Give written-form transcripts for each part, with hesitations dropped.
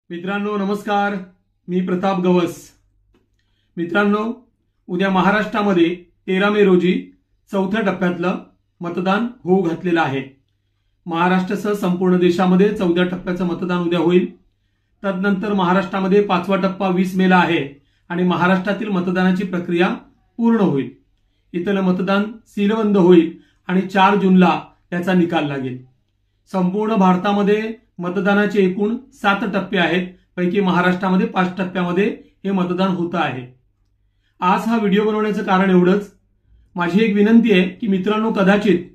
मित्रांनो नमस्कार, मी प्रताप गवस। मित्रांनो, उद्या महाराष्ट्रामध्ये 13 मे रोजी चौथ्या टप्प्यातलं मतदान होऊ घातलेलं आहे। महाराष्ट्रासह संपूर्ण देशामध्ये चौथ्या टप्प्याचं मतदान उद्या होईल। तदनंतर महाराष्ट्रामध्ये 5वा टप्पा 20 मेला आहे आणि महाराष्ट्रातील मतदानाची प्रक्रिया पूर्ण होईल। इथलं मतदान सीलबंद होईल आणि 4 जूनला त्याचा निकाल लागेल। संपूर्ण भारतामध्ये मतदानाचे एकूण 7 टप्पे आहेत, पैकी महाराष्ट्रामध्ये 5 टप्प्यामध्ये हे मतदान होतं आहे। आज हा व्हिडिओ बनवण्याचं कारण एवढंच, माझी एक विनंती आहे की मित्रांनो, कदाचित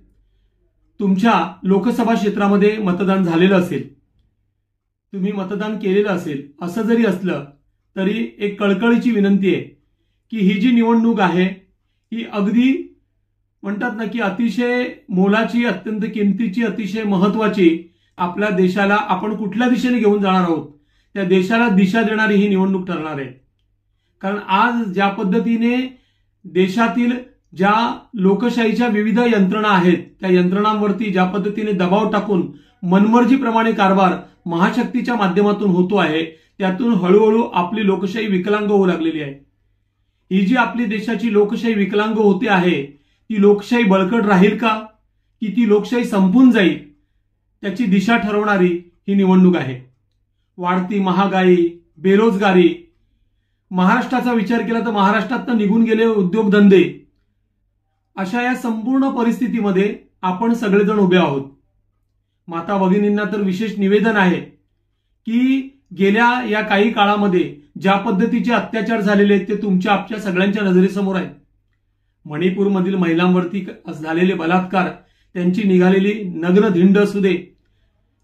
तुमच्या लोकसभा क्षेत्रामध्ये मतदान झालेलं असेल, तुम्ही मतदान केलेलं असेल, असं जरी असलं तरी एक कळकळीची विनंती आहे की ही जी निवडणूक आहे ही अगदी म्हणतात ना की अतिशय मोलाची, अत्यंत किमतीची, अतिशय महत्वाची, आपल्या देशाला आपण कुठल्या दिशेने घेऊन जाणार आहोत त्या देशाला दिशा देणारी ही निवडणूक ठरणार आहे। कारण आज ज्या पद्धतीने देशातील ज्या लोकशाहीच्या विविध यंत्रणा आहेत त्या यंत्रणांवरती ज्या पद्धतीने दबाव टाकून मनमर्जीप्रमाणे कारभार महाशक्तीच्या माध्यमातून होतो आहे, त्यातून हळूहळू आपली लोकशाही विकलांग होऊ लागलेली आहे। ही जी आपली देशाची लोकशाही विकलांग होते आहे, ती लोकशाही बळकट राहील का की ती लोकशाही संपून जाईल, त्याची दिशा ठरवणारी ही निवडणूक आहे। वाढती महागाई, बेरोजगारी, महाराष्ट्राचा विचार केला तर महाराष्ट्रातून निघून गेले उद्योगधंदे, अशा या संपूर्ण परिस्थितीमध्ये आपण सगळेजण उभे आहोत। माता भगिनींना तर विशेष निवेदन आहे की गेल्या या काही काळामध्ये ज्या पद्धतीचे अत्याचार झालेले ते तुमच्या आपल्या सगळ्यांच्या नजरेसमोर आहेत। मणिपूरमधील महिलांवरती झालेले बलात्कार, त्यांची निघालेली नग्न धिंड असू दे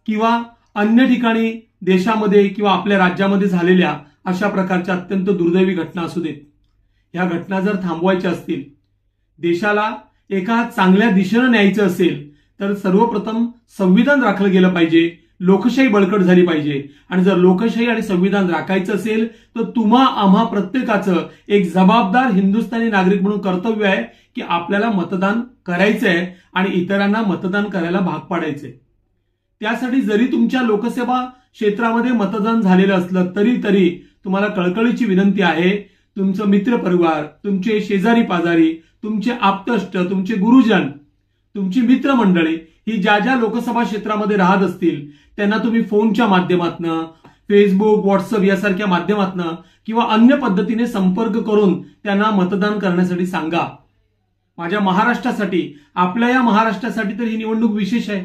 किंवा अन्य ठिकाणी देशामध्ये किंवा आपल्या राज्यामध्ये झालेल्या अशा प्रकारच्या अत्यंत दुर्दैवी घटना असू देत, या घटना जर थांबवायच्या असतील, देशाला एका चांगल्या दिशेने न्यायचं असेल तर सर्वप्रथम संविधान राखलं गेलं पाहिजे, लोकशाही बळकट झाली पाहिजे। आणि जर लोकशाही आणि संविधान राखायचं असेल तर तुम्हा आम्हा प्रत्येकाचं एक जबाबदार हिंदुस्थानी नागरिक म्हणून कर्तव्य आहे की आपल्याला मतदान करायचंय आणि इतरांना मतदान करायला भाग पाडायचंय। त्यासाठी जरी तुमच्या लोकसभा क्षेत्रामध्ये मतदान झालेलं असलं तरी तुम्हाला कळकळीची विनंती आहे, तुमचं मित्रपरिवार, तुमचे शेजारी पाजारी, तुमचे आप्तष्ट, तुमचे गुरुजन, तुमची मित्रमंडळी ही ज्या ज्या लोकसभा क्षेत्रामध्ये राहत असतील त्यांना तुम्ही फोनच्या माध्यमातून, फेसबुक, व्हॉट्सअप यासारख्या माध्यमातून किंवा अन्य पद्धतीने संपर्क करून त्यांना मतदान करण्यासाठी सांगा। माझ्या महाराष्ट्रासाठी, आपल्या या महाराष्ट्रासाठी तर ही निवडणूक विशेष आहे।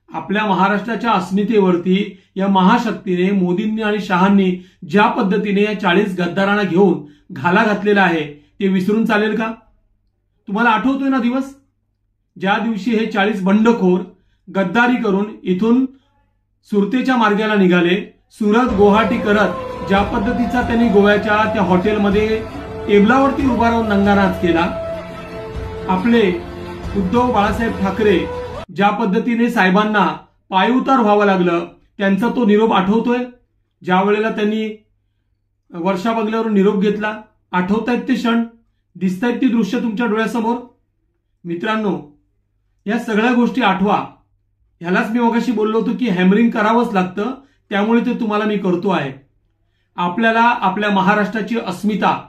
आपल्या महाराष्ट्राच्या अस्मितेवरती या महाशक्तीने, मोदींनी आणि शहांनी ज्या पद्धतीने या 40 गद्दारांना घेऊन घाला घातलेला आहे ते विसरून चालेल का? तुम्हाला आठवतोय ना दिवस, ज्या दिवशी हे 40 बंडखोर गद्दारी करून इथून सुरतेच्या मार्गाला निघाले, सुरत गुवाहाटी करत ज्या पद्धतीचा त्यांनी गोव्याच्या त्या हॉटेलमध्ये टेबलावरती उभा राहून दंगानाच केला। आपले उद्धव बाळासाहेब ठाकरे ज्या पद्धतीने साहेबांना पायउतार व्हावं लागलं, त्यांचा तो निरोप आठवतोय? ज्या वेळेला त्यांनी वर्षा बंगल्यावरून निरोप घेतला, आठवतायत ते क्षण? दिसतायत ती दृश्य तुमच्या डोळ्यासमोर? मित्रांनो, या सगळ्या गोष्टी आठवा। ह्यालाच मी मगाशी बोललो होतो की हॅमरिंग करावंच लागतं, त्यामुळे ते तुम्हाला मी करतो आहे। आपल्याला आपल्या महाराष्ट्राची अस्मिता,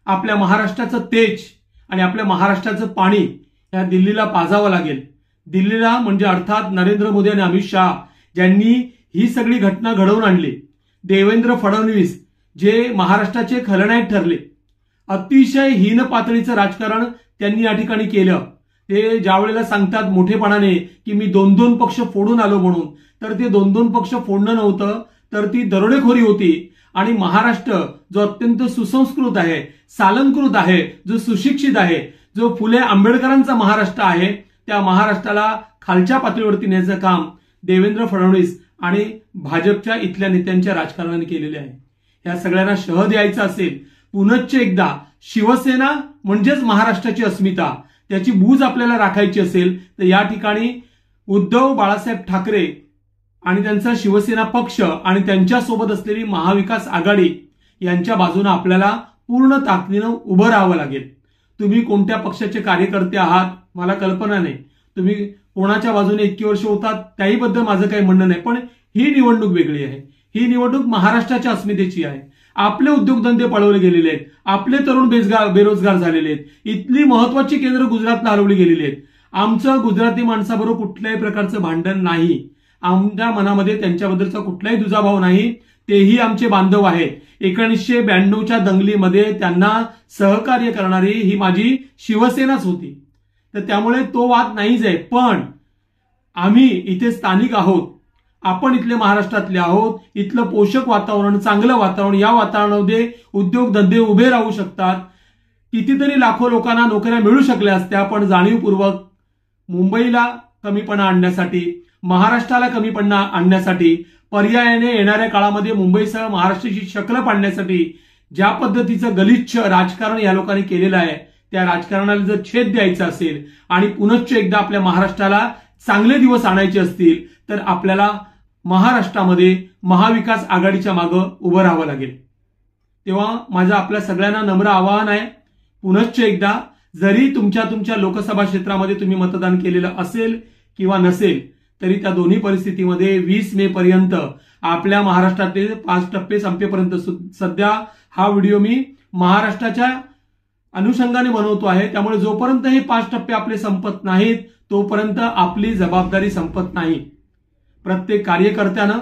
आपल्या महाराष्ट्राचं तेज आणि आपल्या महाराष्ट्राचं पाणी या दिल्लीला पाजावं लागेल। दिल्लीला म्हणजे अर्थात नरेंद्र मोदी आणि अमित शहा ज्यांनी ही सगळी घटना घडवून आणली, देवेंद्र फडणवीस जे महाराष्ट्राचे खलनायक ठरले, अतिशय हीन पातळीचं राजकारण त्यांनी या ठिकाणी केलं। ते ज्या वेळेला सांगतात मोठेपणाने की मी 2-2 पक्ष फोडून आलो म्हणून, तर ते 2-2 पक्ष फोडणं नव्हतं, तर ती दरोडेखोरी होती। आणि महाराष्ट्र जो अत्यंत सुसंस्कृत आहे, सालंकृत आहे, जो सुशिक्षित आहे, जो फुले आंबेडकरांचा महाराष्ट्र आहे, त्या महाराष्ट्राला खालच्या पातळीवरती नेण्याचं काम देवेंद्र फडणवीस आणि भाजपच्या इथल्या नेत्यांच्या राजकारणाने केलेले आहे। या सगळ्यांना शह द्यायचा असेल, पुनश्च एकदा शिवसेना म्हणजेच महाराष्ट्राची अस्मिता, त्याची बूज आपल्याला राखायची असेल तर या ठिकाणी उद्धव बाळासाहेब ठाकरे आणि त्यांचा शिवसेना पक्ष आणि त्यांच्यासोबत असलेली महाविकास आघाडी यांच्या बाजूने आपल्याला पूर्ण ताकदीनं उभं राहावं लागेल। तुम्ही कोणत्या पक्षाचे कार्यकर्ते आहात मला कल्पना नाही, तुम्ही कोणाच्या बाजूने इतकी वर्ष होतात त्याहीबद्दल माझं काही म्हणणं नाही, पण ही निवडणूक वेगळी आहे। ही निवडणूक महाराष्ट्राच्या अस्मितेची आहे. आपले उद्योगधंदे पळवले गेलेले आहेत, आपले तरुण बेरोजगार झालेले आहेत, इथली महत्वाची केंद्र गुजरातला हलवली गेलेली आहेत. आमचं गुजराती माणसाबरोबर कुठल्याही प्रकारचं भांडण नाही, आमच्या मनामध्ये त्यांच्याबद्दलचा कुठलाही दुजाभाव नाही. तेही आमचे बांधव आहेत. 1992च्या दंगलीमध्ये त्यांना सहकार्य करणारी ही माझी शिवसेनाच होती. तर त्यामुळे तो वाद नाहीच आहे. पण आम्ही इथे स्थानिक आहोत, आपण इथले महाराष्ट्रातले आहोत. इथलं पोषक वातावरण, चांगलं वातावरण, या वातावरणामध्ये उद्योगधंदे उभे राहू शकतात. कितीतरी लाखो लोकांना नोकऱ्या मिळू शकल्या असत्या, पण जाणीवपूर्वक मुंबईला कमीपणा आणण्यासाठी, महाराष्ट्राला कमीपणा आणण्यासाठी, पर्यायाने येणाऱ्या काळामध्ये मुंबईसह महाराष्ट्राची शक्ल पाडण्यासाठी ज्या पद्धतीचं गलिच्छ राजकारण या लोकांनी केलेलं आहे, त्या राजकारणाला जर छेद द्यायचा असेल आणि पुनश्च एकदा आपल्या महाराष्ट्राला चांगले दिवस आणायचे असतील, तर आपल्याला महाराष्ट्रामध्ये महाविकास आघाडीच्या मागे उभं राहावं लागेल. तेव्हा माझं आपल्या सगळ्यांना नम्र आवाहन आहे, पुनश्च एकदा जरी तुमच्या लोकसभा क्षेत्रामध्ये तुम्ही मतदान केलेलं असेल किंवा नसेल, तरी त्या दोन्ही परिस्थितीमध्ये 20 मे पर्यंत आपल्या महाराष्ट्रातले 5 टप्पे संपेपर्यंत, सध्या हा व्हिडिओ मी महाराष्ट्राच्या अनुषंगाने बनवतो आहे, त्यामुळे जोपर्यंत हे 5 टप्पे आपले संपत नाहीत तोपर्यंत आपली जबाबदारी संपत नाही. प्रत्येक कार्यकर्त्यानं,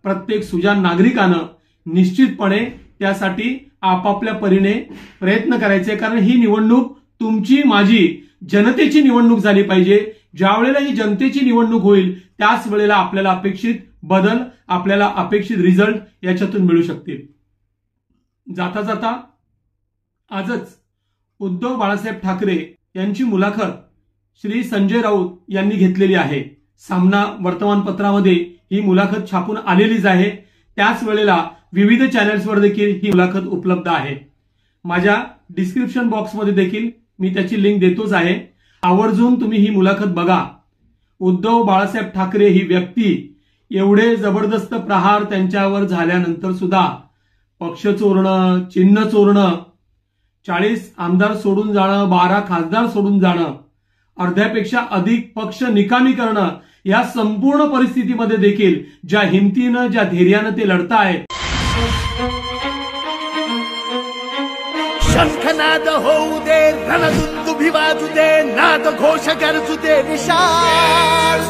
प्रत्येक सुजाण नागरिकानं निश्चितपणे त्यासाठी आपापल्या परीने प्रयत्न करायचे. कारण ही निवडणूक तुमची, माझी, जनतेची निवडणूक झाली पाहिजे. ज्या वेळेला ही जनतेची निवडणूक होईल त्याच वेळेला आपल्याला अपेक्षित बदल, आपल्याला अपेक्षित रिझल्ट याच्यातून मिळू शकतील. जाता जाता आजच उद्धव बाळासाहेब ठाकरे यांची मुलाखत श्री संजय राऊत यांनी घेतलेली आहे. सामना वर्तमानपत्रामध्ये ही मुलाखत छापून आलेलीच आहे. त्याच वेळेला विविध चॅनल्सवर देखील ही मुलाखत उपलब्ध आहे. माझ्या डिस्क्रिप्शन बॉक्समध्ये देखील मी त्याची लिंक देतोच आहे. आवर्जून तुम्ही ही मुलाखत बघा. उद्धव बाळासाहेब ठाकरे ही व्यक्ती, एवढे जबरदस्त प्रहार त्यांच्यावर झाल्यानंतर सुद्धा पक्ष चोरणं, चिन्ह चोरणं, 40 आमदार सोडून जाणं, 12 खासदार सोडून जाणं, अर्ध्यापेक्षा अधिक पक्ष निकामी करणं, या संपूर्ण परिस्थितीमध्ये देखील ज्या हिमतीनं, ज्या धैर्यानं ते लढतायत. शंखनाद होऊ दे, रणदुंदुभी वाजू दे, नाद घोष गरजू दे विशाल.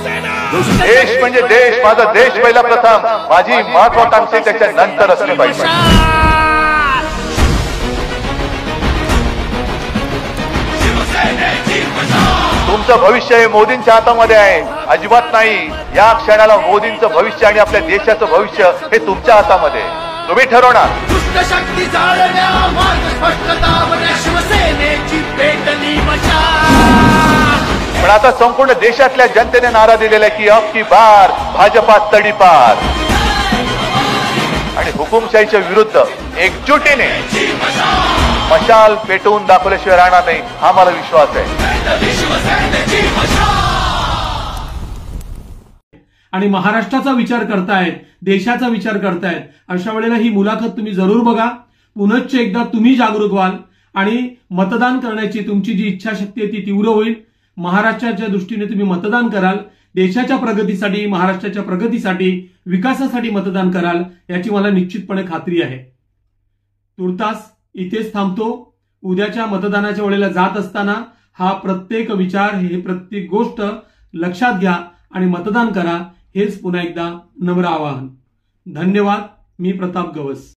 देश म्हणजे देश, माझा देश पहिला प्रथम, माझी महत्वाकांक्षी त्याच्या नंतर असली पाहिजे. तुमचं भविष्य हे मोदींच्या हातामध्ये आहे, अजिबात नाही. या क्षणाला मोदींचं भविष्य आणि आपल्या देशाचं भविष्य हे तुमच्या हातामध्ये, तुम्ही ठरवणार. शक्ती जाळण्या, मार्ग स्पष्टता, शिवसेनेची पेटली मशाल. पण आता संपूर्ण देशातल्या जनतेने नारा दिलेला आहे की अब की बार भाजपा तडीपार, आणि हुकुमशाहीच्या विरुद्ध एकजुटीने मशाल पेटवून दाखवल्याशिवाय राहणार नाही, हा मला विश्वास आहे. आणि महाराष्ट्राचा विचार करतायत, देशाचा विचार करतायत, अशा वेळेला ही मुलाखत तुम्ही जरूर बघा. पुनश्च एकदा तुम्ही जागरूक व्हाल आणि मतदान करण्याची तुमची जी इच्छाशक्ती आहे ती तीव्र होईल. महाराष्ट्राच्या दृष्टीने तुम्ही मतदान कराल, देशाच्या प्रगतीसाठी, महाराष्ट्राच्या प्रगतीसाठी, विकासासाठी मतदान कराल, याची मला निश्चितपणे खात्री आहे. तुर्तास इथेच थांबतो. उद्याच्या मतदानाच्या वेळेला जात असताना हा प्रत्येक विचार, हे प्रत्येक गोष्ट लक्षात घ्या आणि मतदान करा, हेच पुन्हा एकदा नम्र आवाहन. धन्यवाद. मी प्रताप गवस.